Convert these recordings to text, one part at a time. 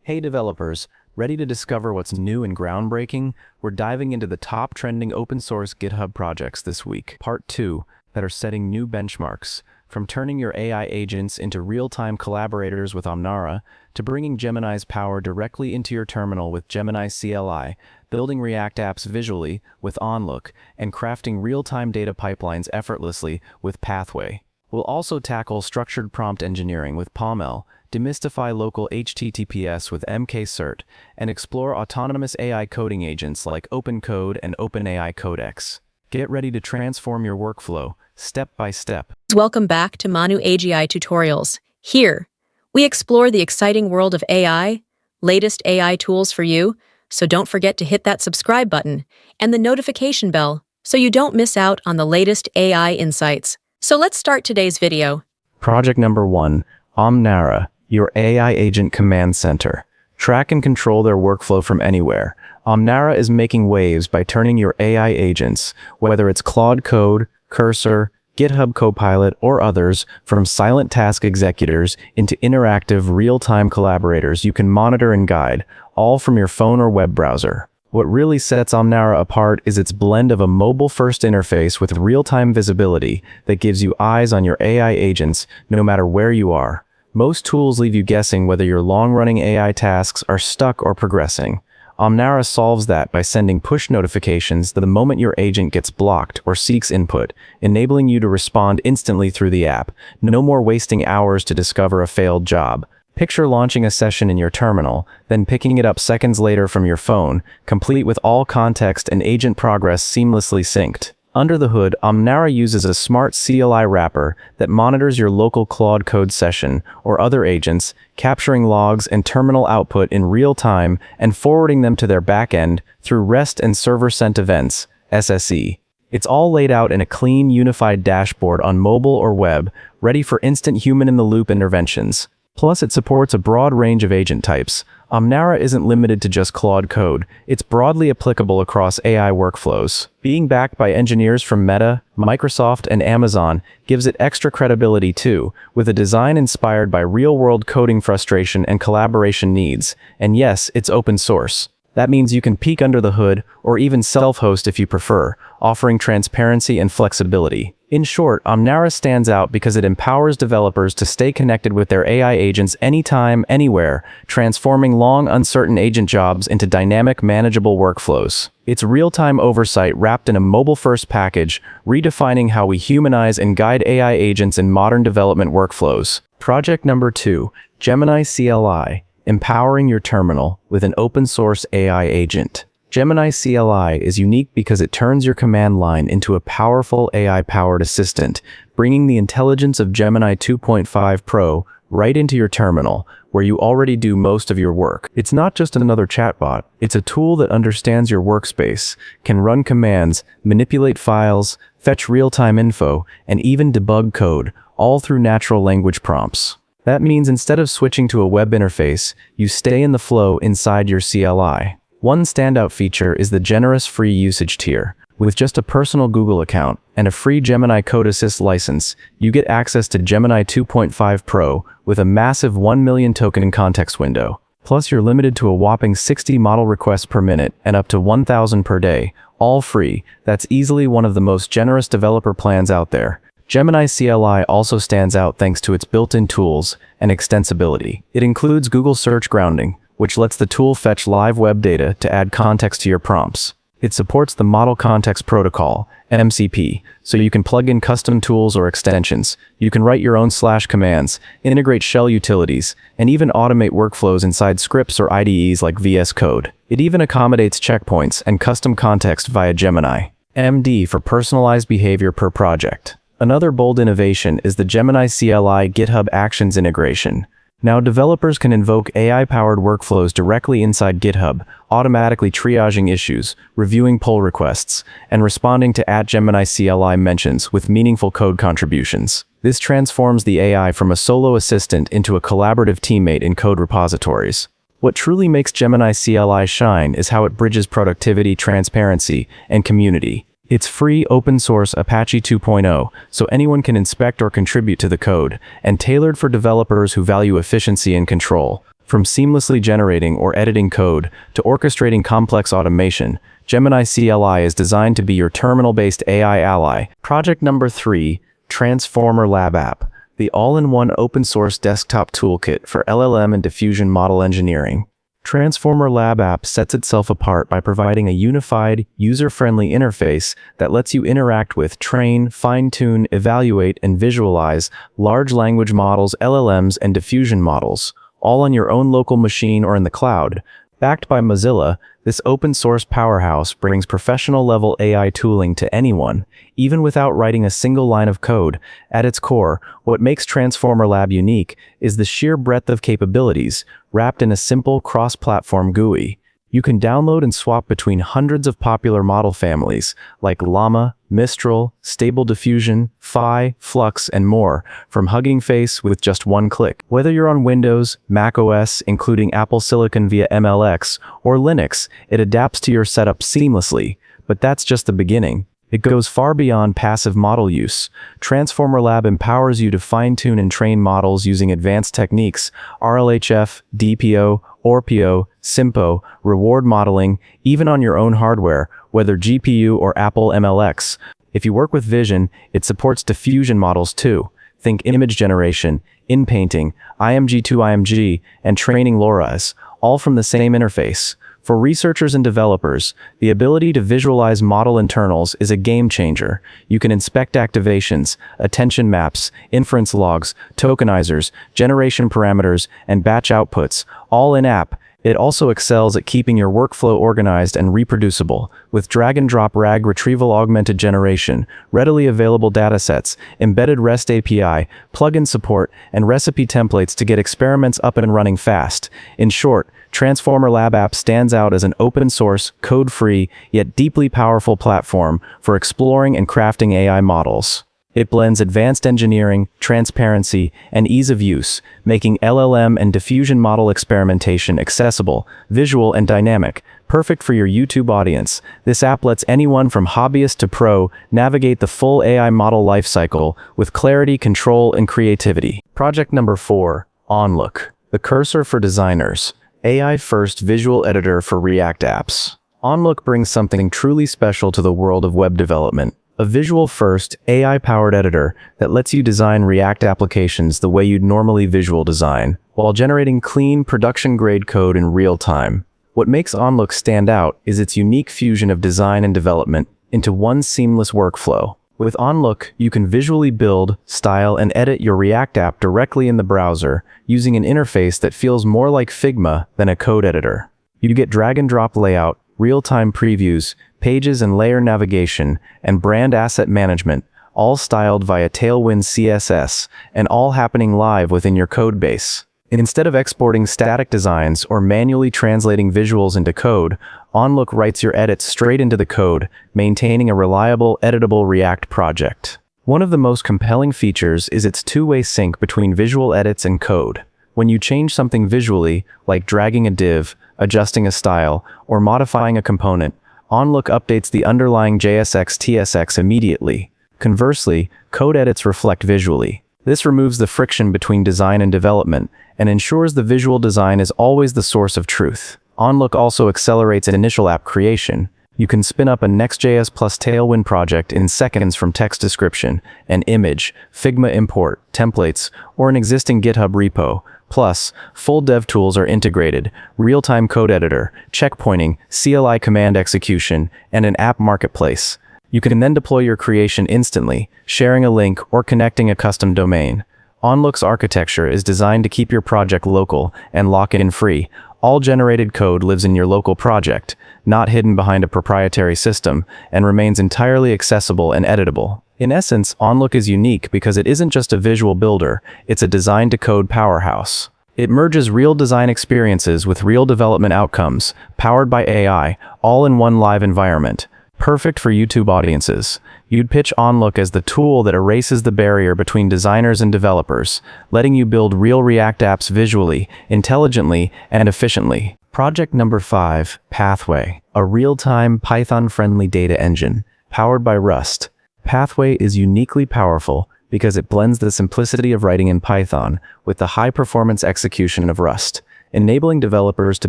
Hey developers, ready to discover what's new and groundbreaking? We're diving into the top trending open source GitHub projects this week, part 2, that are setting new benchmarks. From turning your AI agents into real-time collaborators with Omnara, to bringing Gemini's power directly into your terminal with Gemini CLI, building React apps visually with Onlook, and crafting real-time data pipelines effortlessly with Pathway. We'll also tackle structured prompt engineering with POML, demystify local HTTPS with mkcert, and explore autonomous AI coding agents like OpenCode and OpenAI Codex. Get ready to transform your workflow, step by step. Welcome back to Manu AGI Tutorials. Here, we explore the exciting world of AI, latest AI tools for you, so don't forget to hit that subscribe button and the notification bell so you don't miss out on the latest AI insights. So let's start today's video. Project number 1, Omnara, your AI agent command center. Track and control their workflow from anywhere. Omnara is making waves by turning your AI agents, whether it's Claude Code, Cursor, GitHub Copilot, or others, from silent task executors into interactive real-time collaborators you can monitor and guide, all from your phone or web browser. What really sets Omnara apart is its blend of a mobile-first interface with real-time visibility that gives you eyes on your AI agents no matter where you are. Most tools leave you guessing whether your long-running AI tasks are stuck or progressing. Omnara solves that by sending push notifications the moment your agent gets blocked or seeks input, enabling you to respond instantly through the app. No more wasting hours to discover a failed job. Picture launching a session in your terminal, then picking it up seconds later from your phone, complete with all context and agent progress seamlessly synced. Under the hood, Omnara uses a smart CLI wrapper that monitors your local Claude Code session or other agents, capturing logs and terminal output in real time and forwarding them to their backend through REST and server-sent events, SSE. It's all laid out in a clean, unified dashboard on mobile or web, ready for instant human-in-the-loop interventions. Plus, it supports a broad range of agent types. Omnara isn't limited to just Claude Code. It's broadly applicable across AI workflows. Being backed by engineers from Meta, Microsoft, and Amazon gives it extra credibility too, with a design inspired by real-world coding frustration and collaboration needs. And yes, it's open source. That means you can peek under the hood, or even self-host if you prefer, offering transparency and flexibility. In short, Omnara stands out because it empowers developers to stay connected with their AI agents anytime, anywhere, transforming long, uncertain agent jobs into dynamic, manageable workflows. It's real-time oversight wrapped in a mobile-first package, redefining how we humanize and guide AI agents in modern development workflows. Project number 2, Gemini CLI. Empowering your terminal with an open-source AI agent. Gemini CLI is unique because it turns your command line into a powerful AI-powered assistant, bringing the intelligence of Gemini 2.5 Pro right into your terminal, where you already do most of your work. It's not just another chatbot, it's a tool that understands your workspace, can run commands, manipulate files, fetch real-time info, and even debug code, all through natural language prompts. That means instead of switching to a web interface, you stay in the flow inside your CLI. One standout feature is the generous free usage tier. With just a personal Google account and a free Gemini Code Assist license, you get access to Gemini 2.5 Pro with a massive 1 million token context window. Plus, you're limited to a whopping 60 model requests per minute and up to 1,000 per day, all free. That's easily one of the most generous developer plans out there. Gemini CLI also stands out thanks to its built-in tools and extensibility. It includes Google Search grounding, which lets the tool fetch live web data to add context to your prompts. It supports the Model Context Protocol, MCP, so you can plug in custom tools or extensions. You can write your own /commands, integrate shell utilities, and even automate workflows inside scripts or IDEs like VS Code. It even accommodates checkpoints and custom context via Gemini MD for personalized behavior per project. Another bold innovation is the Gemini CLI GitHub Actions integration. Now developers can invoke AI-powered workflows directly inside GitHub, automatically triaging issues, reviewing pull requests, and responding to @Gemini CLI mentions with meaningful code contributions. This transforms the AI from a solo assistant into a collaborative teammate in code repositories. What truly makes Gemini CLI shine is how it bridges productivity, transparency, and community. It's free open-source Apache 2.0, so anyone can inspect or contribute to the code, and tailored for developers who value efficiency and control. From seamlessly generating or editing code to orchestrating complex automation, Gemini CLI is designed to be your terminal-based AI ally. Project number 3, transformerlab-app, the all-in-one open-source desktop toolkit for LLM and diffusion model engineering. transformerlab-app sets itself apart by providing a unified, user-friendly interface that lets you interact with, train, fine-tune, evaluate, and visualize large language models, LLMs, and diffusion models, all on your own local machine or in the cloud. Backed by Mozilla, this open-source powerhouse brings professional-level AI tooling to anyone, even without writing a single line of code. At its core, what makes TransformerLab unique is the sheer breadth of capabilities, wrapped in a simple cross-platform GUI. You can download and swap between hundreds of popular model families, like Llama, Mistral, Stable Diffusion, Phi, Flux, and more, from Hugging Face with just one click. Whether you're on Windows, Mac OS, including Apple Silicon via MLX, or Linux, it adapts to your setup seamlessly. But that's just the beginning. It goes far beyond passive model use. TransformerLab empowers you to fine-tune and train models using advanced techniques, RLHF, DPO, ORPO, SIMPO, reward modeling, even on your own hardware, whether GPU or Apple MLX. If you work with vision, it supports diffusion models too. Think image generation, inpainting, IMG2IMG, and training LoRa's, all from the same interface. For researchers and developers, the ability to visualize model internals is a game changer. You can inspect activations, attention maps, inference logs, tokenizers, generation parameters, and batch outputs, all in-app. It also excels at keeping your workflow organized and reproducible, with drag-and-drop RAG retrieval augmented generation, readily available datasets, embedded REST API, plugin support, and recipe templates to get experiments up and running fast. In short, TransformerLab-app stands out as an open-source, code-free, yet deeply powerful platform for exploring and crafting AI models. It blends advanced engineering, transparency, and ease of use, making LLM and diffusion model experimentation accessible, visual, and dynamic, perfect for your YouTube audience. This app lets anyone from hobbyist to pro navigate the full AI model lifecycle with clarity, control, and creativity. Project number 4, Onlook, the cursor for designers. AI-first visual editor for React apps. Onlook brings something truly special to the world of web development. A visual-first, AI-powered editor that lets you design React applications the way you'd normally visual design, while generating clean, production-grade code in real time. What makes Onlook stand out is its unique fusion of design and development into one seamless workflow. With Onlook, you can visually build, style, and edit your React app directly in the browser, using an interface that feels more like Figma than a code editor. You get drag-and-drop layout, real-time previews, pages and layer navigation, and brand asset management, all styled via Tailwind CSS, and all happening live within your code base. Instead of exporting static designs or manually translating visuals into code, Onlook writes your edits straight into the code, maintaining a reliable, editable React project. One of the most compelling features is its two-way sync between visual edits and code. When you change something visually, like dragging a div, adjusting a style, or modifying a component, Onlook updates the underlying JSX TSX immediately. Conversely, code edits reflect visually. This removes the friction between design and development, and ensures the visual design is always the source of truth. Onlook also accelerates initial app creation. You can spin up a Next.js plus Tailwind project in seconds from text description, an image, Figma import, templates, or an existing GitHub repo. Plus, full dev tools are integrated, real-time code editor, checkpointing, CLI command execution, and an app marketplace. You can then deploy your creation instantly, sharing a link or connecting a custom domain. Onlook's architecture is designed to keep your project local and lock-in free. All generated code lives in your local project, not hidden behind a proprietary system, and remains entirely accessible and editable. In essence, Onlook is unique because it isn't just a visual builder, it's a design-to-code powerhouse. It merges real design experiences with real development outcomes, powered by AI, all in one live environment. Perfect for YouTube audiences. You'd pitch Onlook as the tool that erases the barrier between designers and developers, letting you build real React apps visually, intelligently, and efficiently. Project number 5, Pathway, a real-time Python-friendly data engine, powered by Rust. Pathway is uniquely powerful because it blends the simplicity of writing in Python with the high-performance execution of Rust. enabling developers to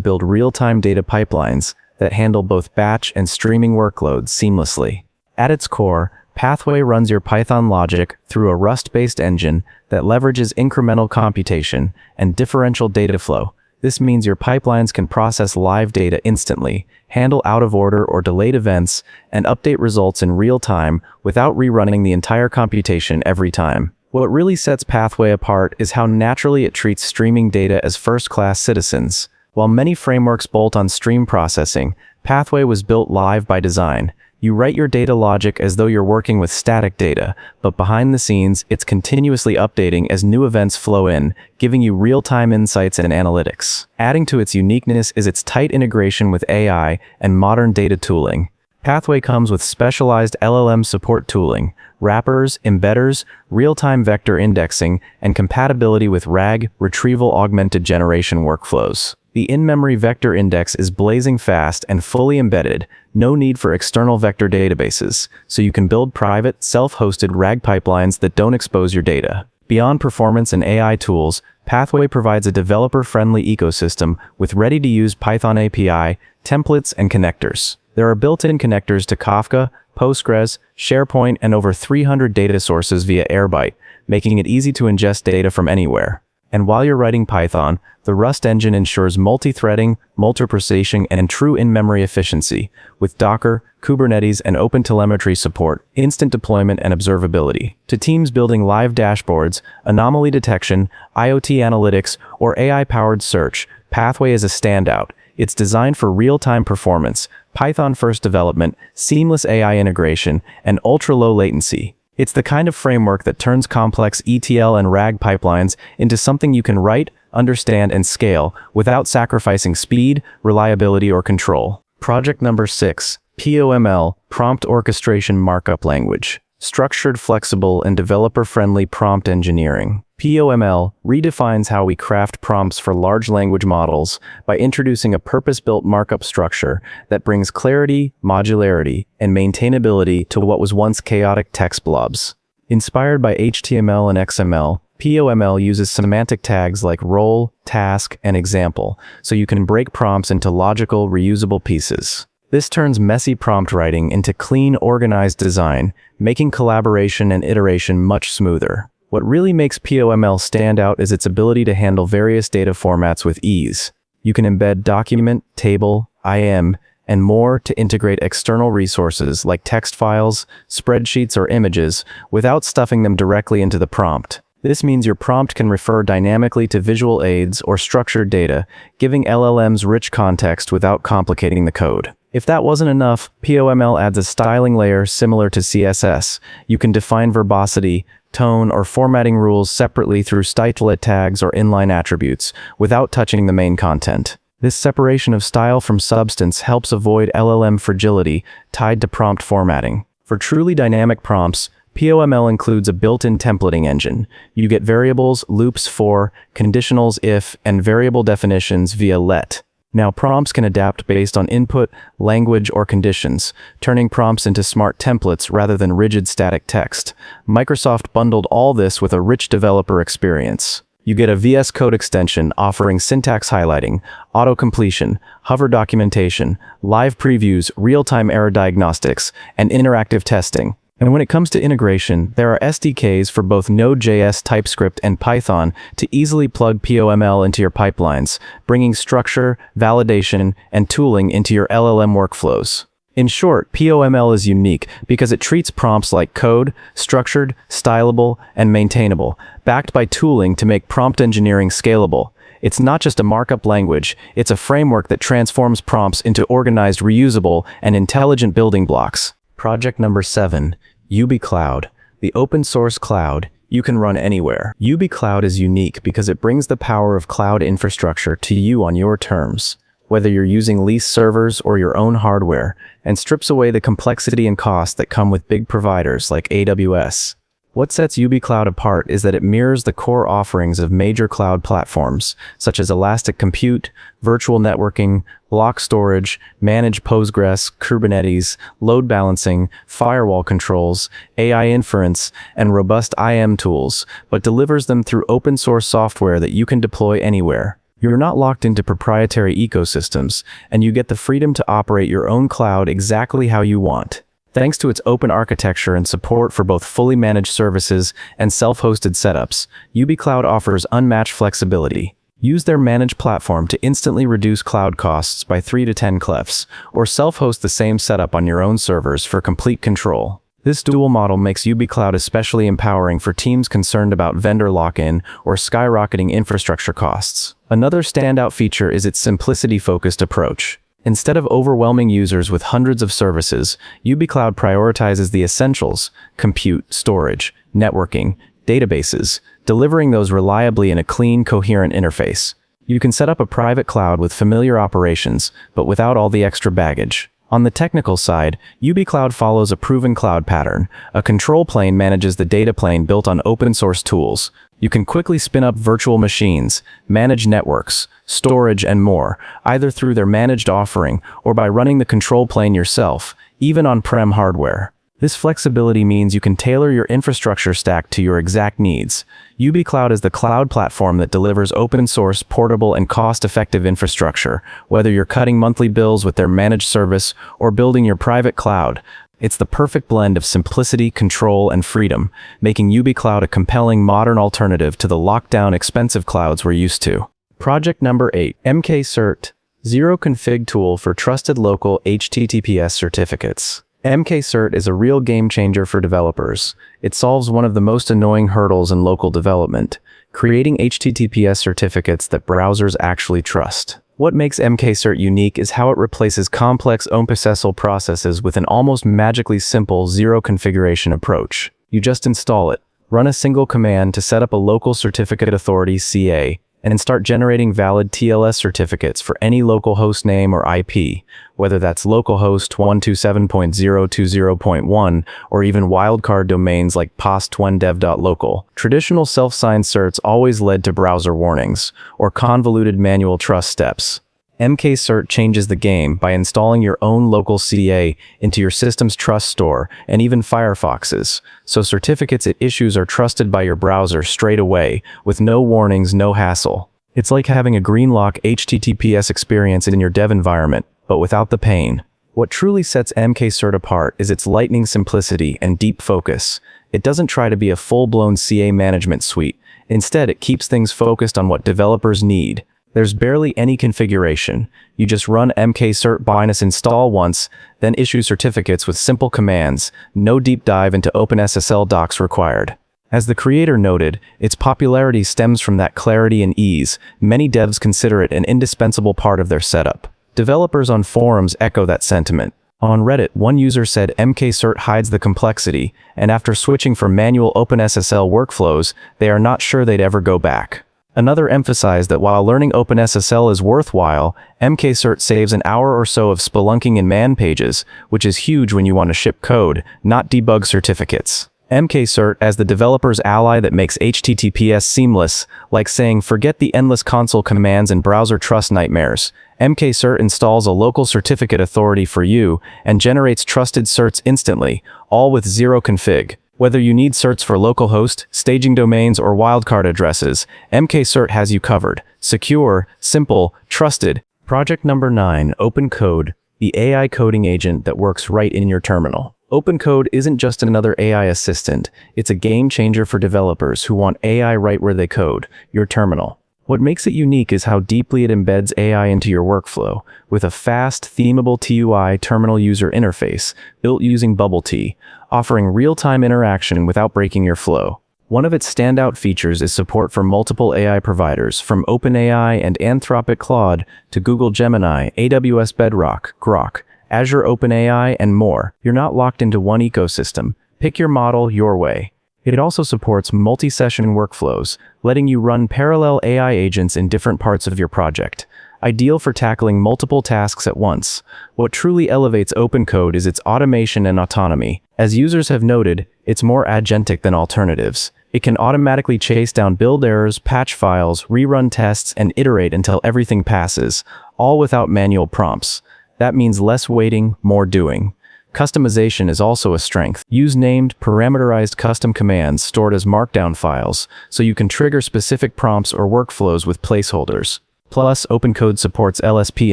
build real-time data pipelines that handle both batch and streaming workloads seamlessly. At its core, Pathway runs your Python logic through a Rust-based engine that leverages incremental computation and differential data flow. This means your pipelines can process live data instantly, handle out-of-order or delayed events, and update results in real time without rerunning the entire computation every time. What really sets Pathway apart is how naturally it treats streaming data as first-class citizens. While many frameworks bolt on stream processing, Pathway was built live by design. You write your data logic as though you're working with static data, but behind the scenes, it's continuously updating as new events flow in, giving you real-time insights and analytics. Adding to its uniqueness is its tight integration with AI and modern data tooling. Pathway comes with specialized LLM support tooling, wrappers, embedders, real-time vector indexing, and compatibility with RAG, retrieval augmented generation workflows. The in-memory vector index is blazing fast and fully embedded, no need for external vector databases, so you can build private, self-hosted RAG pipelines that don't expose your data. Beyond performance and AI tools, Pathway provides a developer-friendly ecosystem with ready-to-use Python API, templates, and connectors. There are built-in connectors to Kafka, Postgres, SharePoint, and over 300 data sources via Airbyte, making it easy to ingest data from anywhere. And while you're writing Python, the Rust engine ensures multi-threading, multiprocessing, and true in-memory efficiency, with Docker, Kubernetes, and OpenTelemetry support, instant deployment, and observability. To teams building live dashboards, anomaly detection, IoT analytics, or AI-powered search, Pathway is a standout. It's designed for real-time performance, Python-first development, seamless AI integration, and ultra-low latency. It's the kind of framework that turns complex ETL and RAG pipelines into something you can write, understand, and scale without sacrificing speed, reliability, or control. Project number 6, POML, Prompt Orchestration Markup Language. Structured, flexible, and developer-friendly prompt engineering. POML redefines how we craft prompts for large language models by introducing a purpose-built markup structure that brings clarity, modularity, and maintainability to what was once chaotic text blobs. Inspired by HTML and XML, POML uses semantic tags like role, task, and example, so you can break prompts into logical, reusable pieces. This turns messy prompt writing into clean, organized design, making collaboration and iteration much smoother. What really makes POML stand out is its ability to handle various data formats with ease. You can embed document, table, IM, and more to integrate external resources like text files, spreadsheets, or images without stuffing them directly into the prompt. This means your prompt can refer dynamically to visual aids or structured data, giving LLMs rich context without complicating the code. If that wasn't enough, POML adds a styling layer similar to CSS. You can define verbosity, tone, or formatting rules separately through stylet tags or inline attributes, without touching the main content. This separation of style from substance helps avoid LLM fragility tied to prompt formatting. For truly dynamic prompts, POML includes a built-in templating engine. You get variables, loops for, conditionals if, and variable definitions via let. Now prompts can adapt based on input, language, or conditions, turning prompts into smart templates rather than rigid static text. Microsoft bundled all this with a rich developer experience. You get a VS Code extension offering syntax highlighting, auto-completion, hover documentation, live previews, real-time error diagnostics, and interactive testing. And when it comes to integration, there are SDKs for both Node.js, TypeScript, and Python to easily plug POML into your pipelines, bringing structure, validation, and tooling into your LLM workflows. In short, POML is unique because it treats prompts like code, structured, stylable, and maintainable, backed by tooling to make prompt engineering scalable. It's not just a markup language, it's a framework that transforms prompts into organized, reusable, and intelligent building blocks. Project number 7, Ubicloud, the open source cloud you can run anywhere. Ubicloud is unique because it brings the power of cloud infrastructure to you on your terms, whether you're using leased servers or your own hardware, and strips away the complexity and cost that come with big providers like AWS. What sets Ubicloud apart is that it mirrors the core offerings of major cloud platforms, such as elastic compute, virtual networking, block storage, managed Postgres, Kubernetes, load balancing, firewall controls, AI inference, and robust IM tools, but delivers them through open source software that you can deploy anywhere. You're not locked into proprietary ecosystems, and you get the freedom to operate your own cloud exactly how you want. Thanks to its open architecture and support for both fully managed services and self-hosted setups, Ubicloud offers unmatched flexibility. Use their managed platform to instantly reduce cloud costs by 3 to 10 clefs, or self-host the same setup on your own servers for complete control. This dual model makes Ubicloud especially empowering for teams concerned about vendor lock-in or skyrocketing infrastructure costs. Another standout feature is its simplicity-focused approach. Instead of overwhelming users with hundreds of services, Ubicloud prioritizes the essentials: compute, storage, networking, databases, delivering those reliably in a clean, coherent interface. You can set up a private cloud with familiar operations, but without all the extra baggage. On the technical side, Ubicloud follows a proven cloud pattern. A control plane manages the data plane built on open-source tools. You can quickly spin up virtual machines, manage networks, storage, and more, either through their managed offering or by running the control plane yourself, even on-prem hardware. This flexibility means you can tailor your infrastructure stack to your exact needs. Ubicloud is the cloud platform that delivers open-source, portable, and cost-effective infrastructure. Whether you're cutting monthly bills with their managed service or building your private cloud, it's the perfect blend of simplicity, control, and freedom, making Ubicloud a compelling modern alternative to the lockdown, expensive clouds we're used to. Project number 8, mkcert, Zero Config Tool for Trusted Local HTTPS Certificates. mkcert is a real game changer for developers. It solves one of the most annoying hurdles in local development: creating HTTPS certificates that browsers actually trust. What makes mkcert unique is how it replaces complex OpenSSL processes with an almost magically simple zero configuration approach. You just install it, run a single command to set up a local certificate authority (CA), and start generating valid TLS certificates for any local host name or IP, whether that's localhost 127.020.1 or even wildcard domains like post20dev.local. Traditional self-signed certs always led to browser warnings or convoluted manual trust steps. mkcert changes the game by installing your own local CA into your system's trust store and even Firefox's, so certificates it issues are trusted by your browser straight away, with no warnings, no hassle. It's like having a green-lock HTTPS experience in your dev environment, but without the pain. What truly sets mkcert apart is its lightning simplicity and deep focus. It doesn't try to be a full-blown CA management suite. Instead, it keeps things focused on what developers need. There's barely any configuration. You just run mkcert -install once, then issue certificates with simple commands, no deep dive into OpenSSL docs required. As the creator noted, its popularity stems from that clarity and ease. Many devs consider it an indispensable part of their setup. Developers on forums echo that sentiment. On Reddit, one user said mkcert hides the complexity, and after switching from manual OpenSSL workflows, they are not sure they'd ever go back. Another emphasized that while learning OpenSSL is worthwhile, mkcert saves an hour or so of spelunking in man pages, which is huge when you want to ship code, not debug certificates. mkcert as the developer's ally that makes HTTPS seamless, like saying forget the endless console commands and browser trust nightmares. mkcert installs a local certificate authority for you and generates trusted certs instantly, all with zero config. Whether you need certs for localhost, staging domains, or wildcard addresses, mkcert has you covered. Secure, simple, trusted. Project number 9, OpenCode, the AI coding agent that works right in your terminal. OpenCode isn't just another AI assistant, it's a game changer for developers who want AI right where they code, your terminal. What makes it unique is how deeply it embeds AI into your workflow, with a fast, themable TUI terminal user interface built using BubbleT, offering real-time interaction without breaking your flow. One of its standout features is support for multiple AI providers, from OpenAI and Anthropic Claude to Google Gemini, AWS Bedrock, Grok, Azure OpenAI, and more. You're not locked into one ecosystem. Pick your model your way. It also supports multi-session workflows, letting you run parallel AI agents in different parts of your project. Ideal for tackling multiple tasks at once. What truly elevates OpenCode is its automation and autonomy. As users have noted, it's more agentic than alternatives. It can automatically chase down build errors, patch files, rerun tests, and iterate until everything passes, all without manual prompts. That means less waiting, more doing. Customization is also a strength. Use named, parameterized custom commands stored as markdown files, so you can trigger specific prompts or workflows with placeholders. Plus, OpenCode supports LSP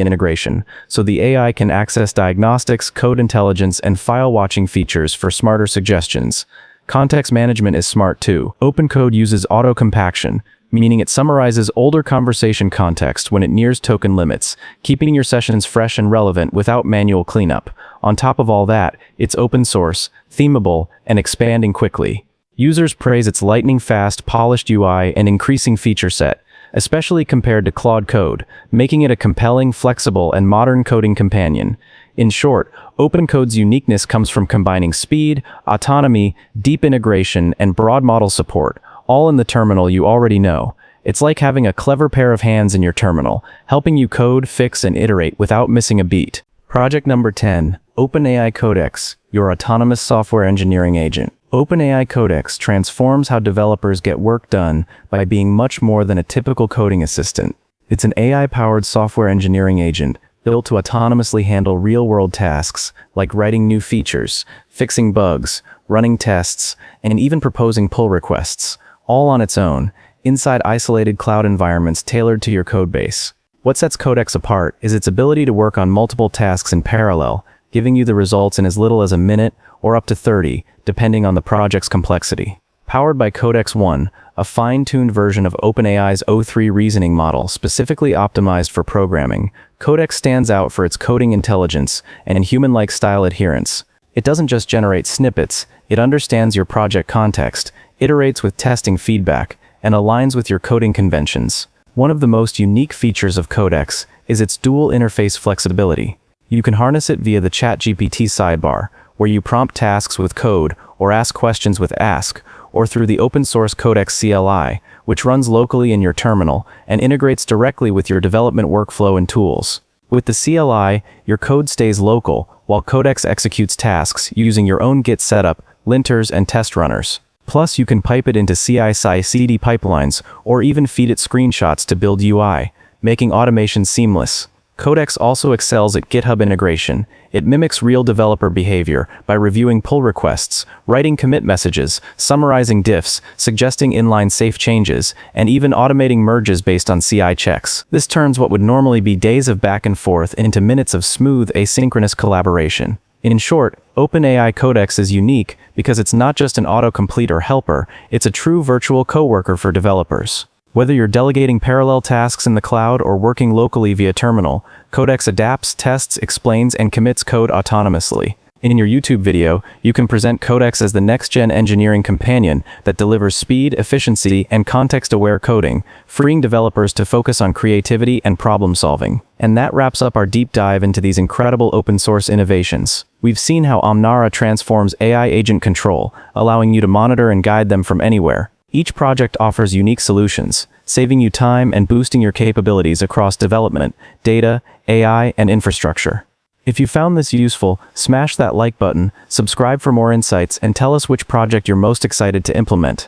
integration, so the AI can access diagnostics, code intelligence, and file watching features for smarter suggestions. Context management is smart too. OpenCode uses auto-compaction, meaning it summarizes older conversation context when it nears token limits, keeping your sessions fresh and relevant without manual cleanup. On top of all that, it's open source, themable, and expanding quickly. Users praise its lightning-fast, polished UI and increasing feature set, especially compared to Claude Code, making it a compelling, flexible, and modern coding companion. In short, OpenCode's uniqueness comes from combining speed, autonomy, deep integration, and broad model support, all in the terminal you already know. It's like having a clever pair of hands in your terminal, helping you code, fix, and iterate without missing a beat. Project number 10, OpenAI Codex, your autonomous software engineering agent. OpenAI Codex transforms how developers get work done by being much more than a typical coding assistant. It's an AI-powered software engineering agent built to autonomously handle real-world tasks like writing new features, fixing bugs, running tests, and even proposing pull requests, all on its own, inside isolated cloud environments tailored to your codebase. What sets Codex apart is its ability to work on multiple tasks in parallel, giving you the results in as little as a minute or up to 30, depending on the project's complexity. Powered by Codex 1, a fine-tuned version of OpenAI's O3 reasoning model specifically optimized for programming, Codex stands out for its coding intelligence and human-like style adherence. It doesn't just generate snippets, it understands your project context, iterates with testing feedback, and aligns with your coding conventions. One of the most unique features of Codex is its dual interface flexibility. You can harness it via the ChatGPT sidebar, where you prompt tasks with code or ask questions with Ask, or through the open-source Codex CLI, which runs locally in your terminal and integrates directly with your development workflow and tools. With the CLI, your code stays local, while Codex executes tasks using your own Git setup, linters, and test runners. Plus, you can pipe it into CI/CD pipelines, or even feed it screenshots to build UI, making automation seamless. Codex also excels at GitHub integration. It mimics real developer behavior by reviewing pull requests, writing commit messages, summarizing diffs, suggesting inline safe changes, and even automating merges based on CI checks. This turns what would normally be days of back and forth into minutes of smooth, asynchronous collaboration. In short, OpenAI Codex is unique because it's not just an autocomplete or helper, it's a true virtual coworker for developers. Whether you're delegating parallel tasks in the cloud or working locally via terminal, Codex adapts, tests, explains, and commits code autonomously. In your YouTube video, you can present Codex as the next-gen engineering companion that delivers speed, efficiency, and context-aware coding, freeing developers to focus on creativity and problem-solving. And that wraps up our deep dive into these incredible open-source innovations. We've seen how Omnara transforms AI agent control, allowing you to monitor and guide them from anywhere. Each project offers unique solutions, saving you time and boosting your capabilities across development, data, AI, and infrastructure. If you found this useful, smash that like button, subscribe for more insights, and tell us which project you're most excited to implement.